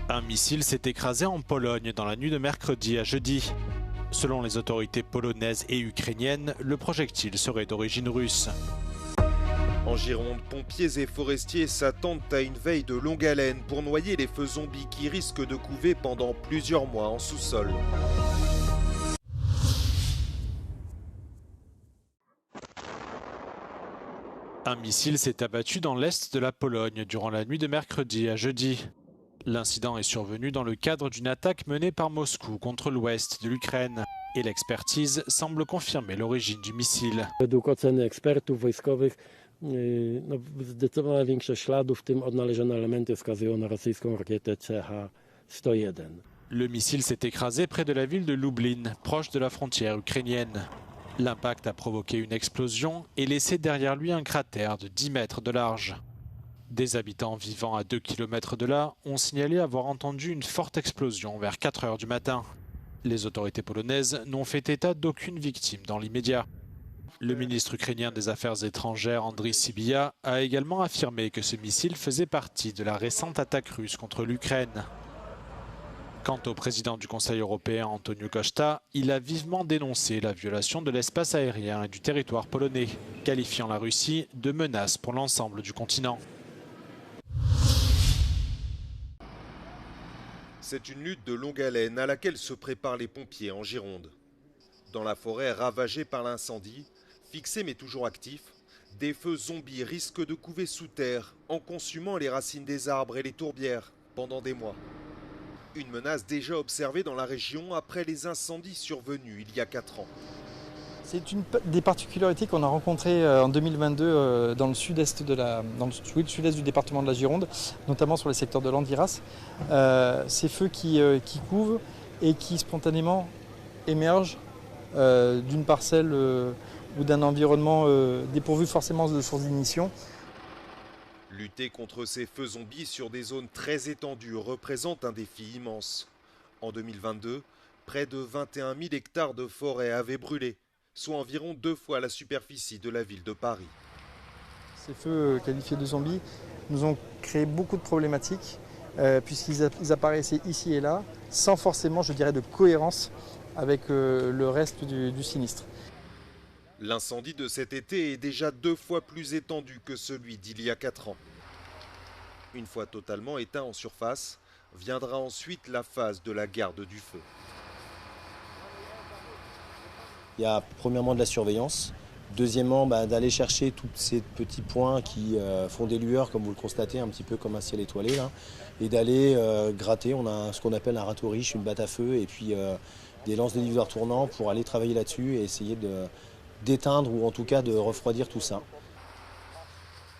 Un missile s'est écrasé en Pologne dans la nuit de mercredi à jeudi. Selon les autorités polonaises et ukrainiennes, le projectile serait d'origine russe. En Gironde, pompiers et forestiers s'attendent à une veille de longue haleine pour noyer les feux zombies qui risquent de couver pendant plusieurs mois en sous-sol. Un missile s'est abattu dans l'est de la Pologne durant la nuit de mercredi à jeudi. L'incident est survenu dans le cadre d'une attaque menée par Moscou contre l'ouest de l'Ukraine. Et l'expertise semble confirmer l'origine du missile. Według oceny ekspertów wojskowych zdecydowana większość śladów, w tym odnalezione elementy, wskazują na rosyjską rakietę CH-101. Le missile s'est écrasé près de la ville de Lublin, proche de la frontière ukrainienne. L'impact a provoqué une explosion et laissé derrière lui un cratère de 10 mètres de large. Des habitants vivant à 2 km de là ont signalé avoir entendu une forte explosion vers 4 heures du matin. Les autorités polonaises n'ont fait état d'aucune victime dans l'immédiat. Le ministre ukrainien des Affaires étrangères, Andriy Sybiha, a également affirmé que ce missile faisait partie de la récente attaque russe contre l'Ukraine. Quant au président du Conseil européen, Antonio Costa, il a vivement dénoncé la violation de l'espace aérien et du territoire polonais, qualifiant la Russie de menace pour l'ensemble du continent. C'est une lutte de longue haleine à laquelle se préparent les pompiers en Gironde. Dans la forêt ravagée par l'incendie, fixée mais toujours actif, des feux zombies risquent de couver sous terre en consumant les racines des arbres et les tourbières pendant des mois. Une menace déjà observée dans la région après les incendies survenus il y a 4 ans. C'est une des particularités qu'on a rencontrées en 2022 dans le sud-est du département de la Gironde, notamment sur les secteurs de Landiras. Ces feux qui couvent et qui spontanément émergent d'une parcelle ou d'un environnement dépourvu forcément de sources d'ignition. Lutter contre ces feux zombies sur des zones très étendues représente un défi immense. En 2022, près de 21 000 hectares de forêt avaient brûlé, soit environ 2 fois la superficie de la ville de Paris. Ces feux qualifiés de zombies nous ont créé beaucoup de problématiques puisqu'ils apparaissaient ici et là sans forcément, je dirais, de cohérence avec le reste du sinistre. L'incendie de cet été est déjà 2 fois plus étendu que celui d'il y a 4 ans. Une fois totalement éteint en surface, viendra ensuite la phase de la garde du feu. Il y a premièrement de la surveillance, deuxièmement d'aller chercher tous ces petits points qui font des lueurs, comme vous le constatez, un petit peu comme un ciel étoilé, là, et d'aller gratter. On a ce qu'on appelle un râteau riche, une batte à feu, et puis des lances délivreurs tournants pour aller travailler là-dessus et essayer d'éteindre ou en tout cas de refroidir tout ça.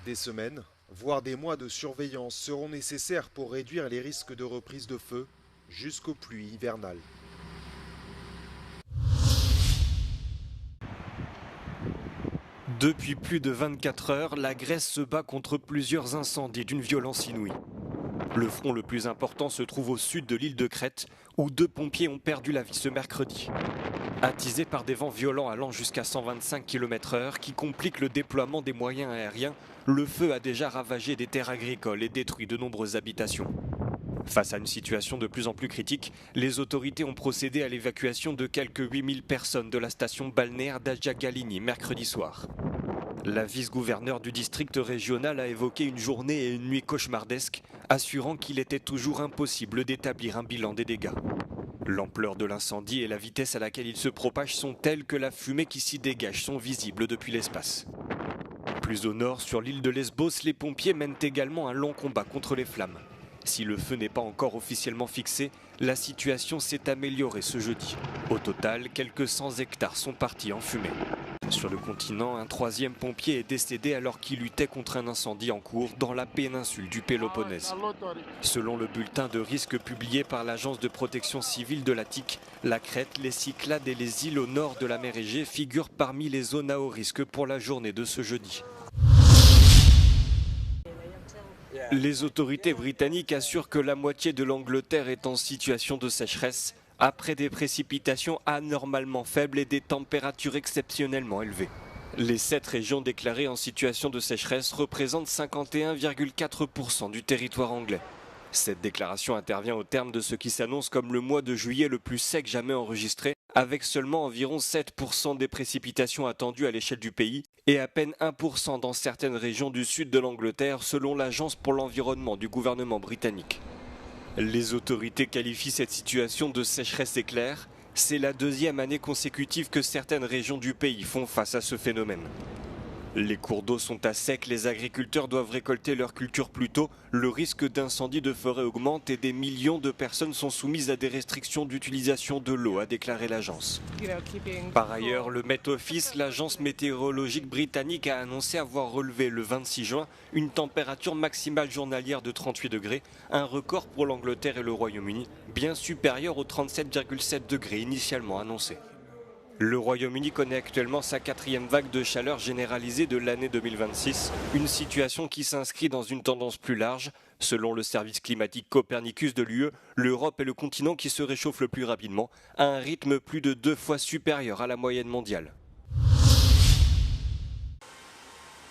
Des semaines, voire des mois de surveillance seront nécessaires pour réduire les risques de reprise de feu jusqu'aux pluies hivernales. Depuis plus de 24 heures, la Grèce se bat contre plusieurs incendies d'une violence inouïe. Le front le plus important se trouve au sud de l'île de Crète, où 2 pompiers ont perdu la vie ce mercredi. Attisé par des vents violents allant jusqu'à 125 km/h qui compliquent le déploiement des moyens aériens, le feu a déjà ravagé des terres agricoles et détruit de nombreuses habitations. Face à une situation de plus en plus critique, les autorités ont procédé à l'évacuation de quelques 8000 personnes de la station balnéaire d'Agia Galini mercredi soir. La vice-gouverneure du district régional a évoqué une journée et une nuit cauchemardesques, assurant qu'il était toujours impossible d'établir un bilan des dégâts. L'ampleur de l'incendie et la vitesse à laquelle il se propage sont telles que la fumée qui s'y dégage sont visibles depuis l'espace. Plus au nord, sur l'île de Lesbos, les pompiers mènent également un long combat contre les flammes. Si le feu n'est pas encore officiellement fixé, la situation s'est améliorée ce jeudi. Au total, quelques 100 hectares sont partis en fumée. Sur le continent, un 3e pompier est décédé alors qu'il luttait contre un incendie en cours dans la péninsule du Péloponnèse. Selon le bulletin de risque publié par l'agence de protection civile de l'Attique, la Crète, les Cyclades et les îles au nord de la mer Égée figurent parmi les zones à haut risque pour la journée de ce jeudi. Les autorités britanniques assurent que la moitié de l'Angleterre est en situation de sécheresse après des précipitations anormalement faibles et des températures exceptionnellement élevées. Les 7 régions déclarées en situation de sécheresse représentent 51,4% du territoire anglais. Cette déclaration intervient au terme de ce qui s'annonce comme le mois de juillet le plus sec jamais enregistré, avec seulement environ 7% des précipitations attendues à l'échelle du pays et à peine 1% dans certaines régions du sud de l'Angleterre, selon l'Agence pour l'environnement du gouvernement britannique. Les autorités qualifient cette situation de sécheresse éclair. C'est la deuxième année consécutive que certaines régions du pays font face à ce phénomène. Les cours d'eau sont à sec, les agriculteurs doivent récolter leurs cultures plus tôt, le risque d'incendie de forêt augmente et des millions de personnes sont soumises à des restrictions d'utilisation de l'eau, a déclaré l'agence. Par ailleurs, le Met Office, l'agence météorologique britannique, a annoncé avoir relevé le 26 juin une température maximale journalière de 38 degrés, un record pour l'Angleterre et le Royaume-Uni, bien supérieur aux 37,7 degrés initialement annoncés. Le Royaume-Uni connaît actuellement sa 4e vague de chaleur généralisée de l'année 2026, une situation qui s'inscrit dans une tendance plus large. Selon le service climatique Copernicus de l'UE, l'Europe est le continent qui se réchauffe le plus rapidement, à un rythme plus de 2 fois supérieur à la moyenne mondiale.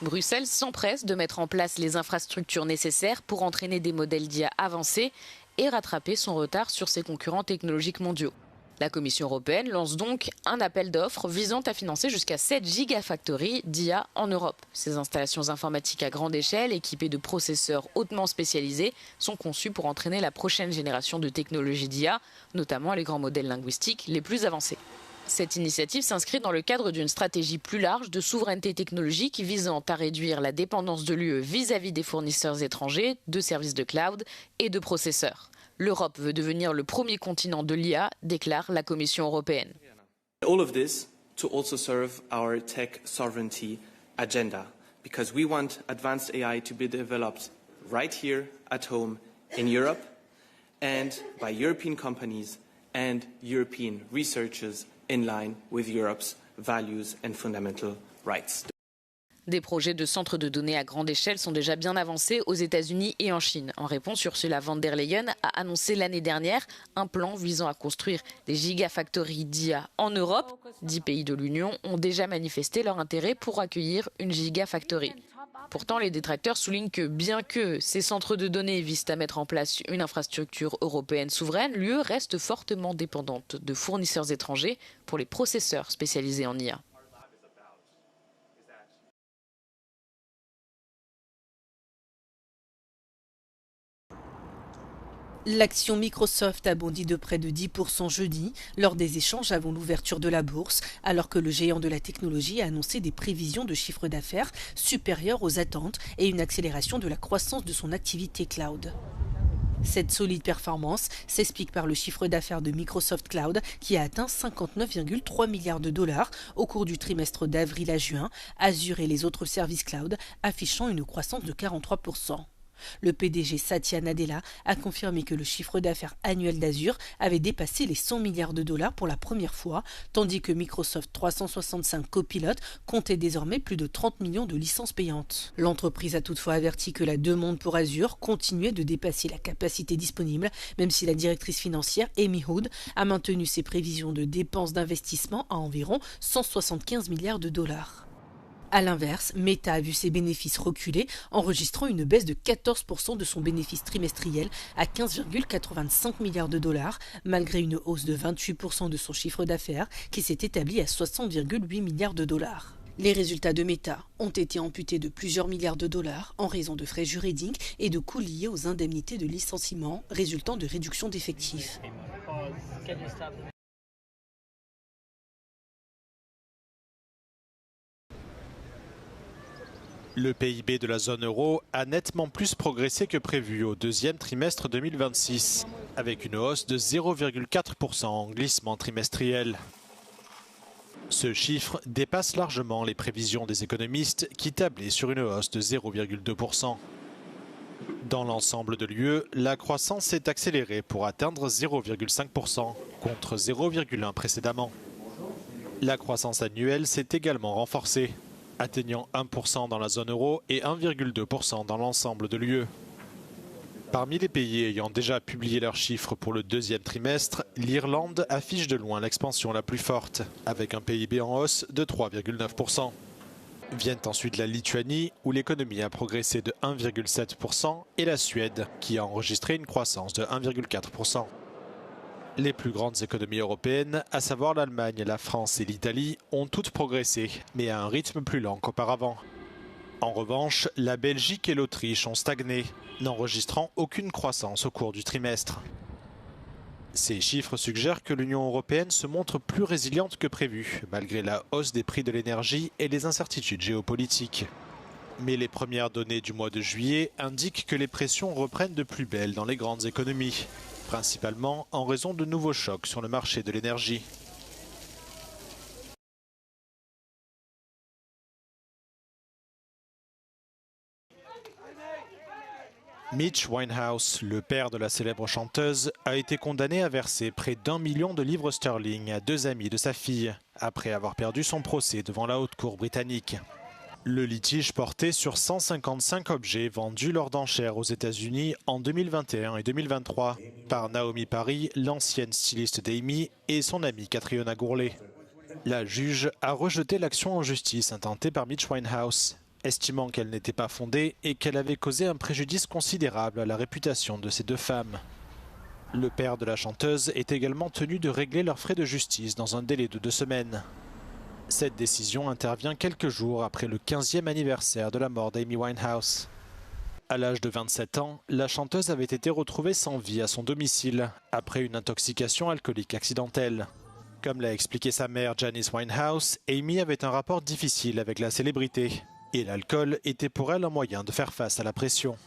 Bruxelles s'empresse de mettre en place les infrastructures nécessaires pour entraîner des modèles d'IA avancés et rattraper son retard sur ses concurrents technologiques mondiaux. La Commission européenne lance donc un appel d'offres visant à financer jusqu'à 7 gigafactories d'IA en Europe. Ces installations informatiques à grande échelle, équipées de processeurs hautement spécialisés, sont conçues pour entraîner la prochaine génération de technologies d'IA, notamment les grands modèles linguistiques les plus avancés. Cette initiative s'inscrit dans le cadre d'une stratégie plus large de souveraineté technologique visant à réduire la dépendance de l'UE vis-à-vis des fournisseurs étrangers, de services de cloud et de processeurs. L'Europe veut devenir le premier continent de l'IA, déclare la Commission européenne. All of this to also serve our tech sovereignty agenda, because we want advanced AI to be developed right here at home in Europe and by European companies and European researchers in line with Europe's values and fundamental rights. Des projets de centres de données à grande échelle sont déjà bien avancés aux États-Unis et en Chine. En réponse, Ursula von der Leyen a annoncé l'année dernière un plan visant à construire des gigafactories d'IA en Europe. 10 pays de l'Union ont déjà manifesté leur intérêt pour accueillir une gigafactory. Pourtant, les détracteurs soulignent que bien que ces centres de données visent à mettre en place une infrastructure européenne souveraine, l'UE reste fortement dépendante de fournisseurs étrangers pour les processeurs spécialisés en IA. L'action Microsoft a bondi de près de 10% jeudi, lors des échanges avant l'ouverture de la bourse, alors que le géant de la technologie a annoncé des prévisions de chiffre d'affaires supérieures aux attentes et une accélération de la croissance de son activité cloud. Cette solide performance s'explique par le chiffre d'affaires de Microsoft Cloud qui a atteint 59,3 milliards de dollars au cours du trimestre d'avril à juin, Azure et les autres services cloud affichant une croissance de 43%. Le PDG Satya Nadella a confirmé que le chiffre d'affaires annuel d'Azure avait dépassé les 100 milliards de dollars pour la première fois, tandis que Microsoft 365 Copilot comptait désormais plus de 30 millions de licences payantes. L'entreprise a toutefois averti que la demande pour Azure continuait de dépasser la capacité disponible, même si la directrice financière Amy Hood a maintenu ses prévisions de dépenses d'investissement à environ 175 milliards de dollars. A l'inverse, Meta a vu ses bénéfices reculer, enregistrant une baisse de 14% de son bénéfice trimestriel à 15,85 milliards de dollars, malgré une hausse de 28% de son chiffre d'affaires qui s'est établi à 60,8 milliards de dollars. Les résultats de Meta ont été amputés de plusieurs milliards de dollars en raison de frais juridiques et de coûts liés aux indemnités de licenciement résultant de réduction d'effectifs. Le PIB de la zone euro a nettement plus progressé que prévu au deuxième trimestre 2026, avec une hausse de 0,4% en glissement trimestriel. Ce chiffre dépasse largement les prévisions des économistes qui tablaient sur une hausse de 0,2%. Dans l'ensemble de l'UE, la croissance s'est accélérée pour atteindre 0,5% contre 0,1% précédemment. La croissance annuelle s'est également renforcée, atteignant 1% dans la zone euro et 1,2% dans l'ensemble de l'UE. Parmi les pays ayant déjà publié leurs chiffres pour le deuxième trimestre, l'Irlande affiche de loin l'expansion la plus forte, avec un PIB en hausse de 3,9%. Viennent ensuite la Lituanie, où l'économie a progressé de 1,7%, et la Suède, qui a enregistré une croissance de 1,4%. Les plus grandes économies européennes, à savoir l'Allemagne, la France et l'Italie, ont toutes progressé, mais à un rythme plus lent qu'auparavant. En revanche, la Belgique et l'Autriche ont stagné, n'enregistrant aucune croissance au cours du trimestre. Ces chiffres suggèrent que l'Union européenne se montre plus résiliente que prévu, malgré la hausse des prix de l'énergie et les incertitudes géopolitiques. Mais les premières données du mois de juillet indiquent que les pressions reprennent de plus belle dans les grandes économies, principalement en raison de nouveaux chocs sur le marché de l'énergie. Mitch Winehouse, le père de la célèbre chanteuse, a été condamné à verser près d'1 million de livres sterling à 2 amis de sa fille, après avoir perdu son procès devant la haute cour britannique. Le litige portait sur 155 objets vendus lors d'enchères aux États-Unis en 2021 et 2023 par Naomi Parry, l'ancienne styliste d'Amy, et son amie Catriona Gourlay. La juge a rejeté l'action en justice intentée par Mitch Winehouse, estimant qu'elle n'était pas fondée et qu'elle avait causé un préjudice considérable à la réputation de ces deux femmes. Le père de la chanteuse est également tenu de régler leurs frais de justice dans un délai de 2 semaines. Cette décision intervient quelques jours après le 15e anniversaire de la mort d'Amy Winehouse. À l'âge de 27 ans, la chanteuse avait été retrouvée sans vie à son domicile après une intoxication alcoolique accidentelle. Comme l'a expliqué sa mère Janice Winehouse, Amy avait un rapport difficile avec la célébrité. Et l'alcool était pour elle un moyen de faire face à la pression.